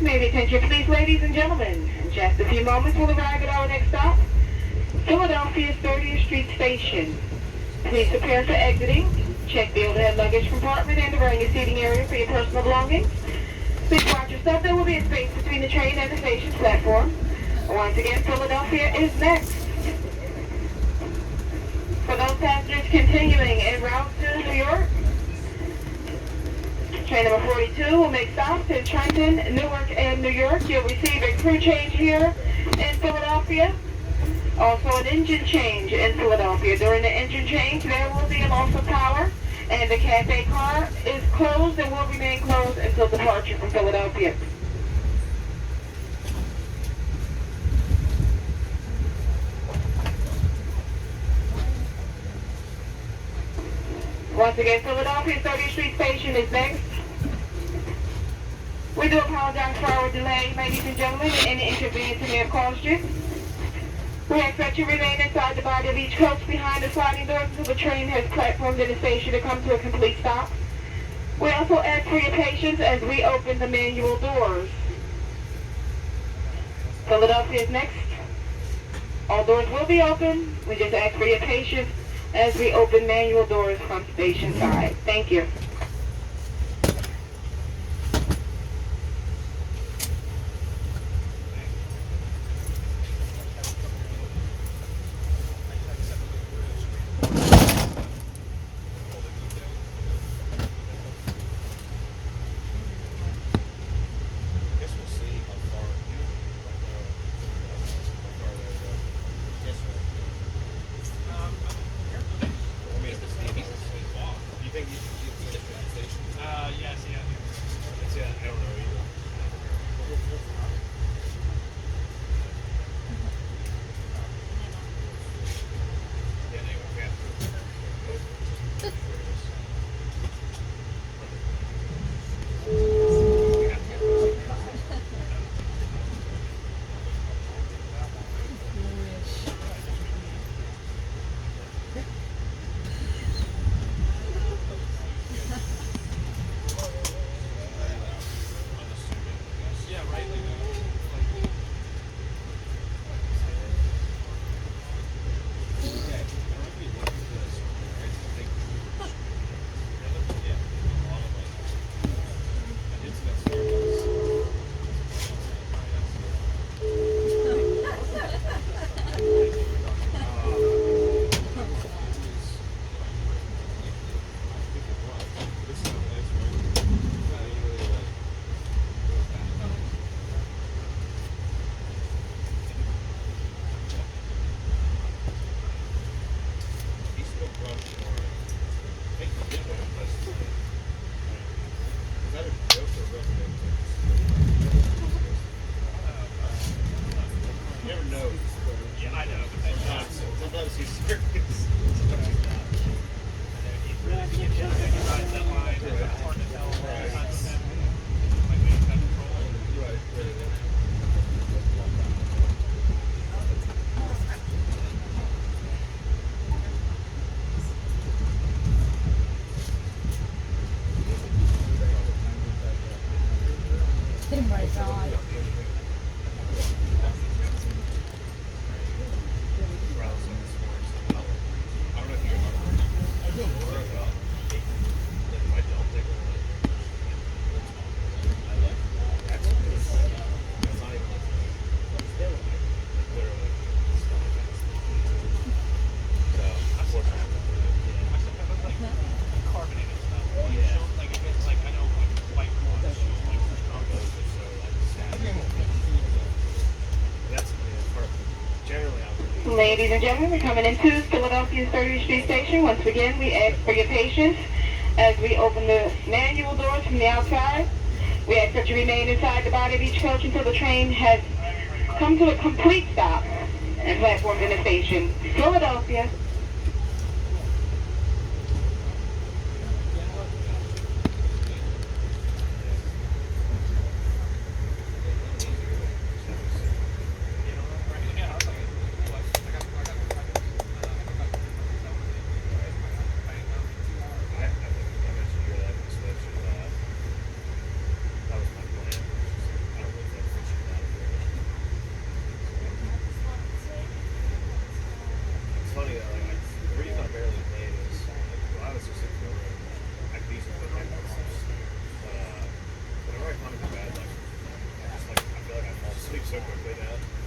May the attention please, ladies and gentlemen. In just a few moments, we'll arrive at our next stop, Philadelphia's 30th Street Station. Please prepare for exiting. Check the overhead luggage compartment and around your seating area for your personal belongings. Please watch your step. There will be a space between the train and the station platform. Once again, Philadelphia is next. For those passengers continuing en route to New York, train number 42 will make stops in Trenton, Newark, and New York. You'll receive a crew change here in Philadelphia. Also an engine change in Philadelphia. During the engine change, there will be a loss of power, and the cafe car is closed and will remain closed until departure from Philadelphia. Once again, Philadelphia's 30th Street Station is next. We do apologize for our delay, ladies and gentlemen, and any inconvenience it may have caused you. We expect you to remain inside the body of each coach behind the sliding doors until the train has platformed in the station to come to a complete stop. We also ask for your patience as we open the manual doors. Philadelphia is next. All doors will be open. We just ask for your patience as we open manual doors from station side. Thank you. Ladies and gentlemen, we're coming into Philadelphia's 30th Street Station. Once again, we ask for your patience as we open the manual doors from the outside. We ask that you remain inside the body of each coach until the train has come to a complete stop and platformed in the station. Philadelphia. so quickly now.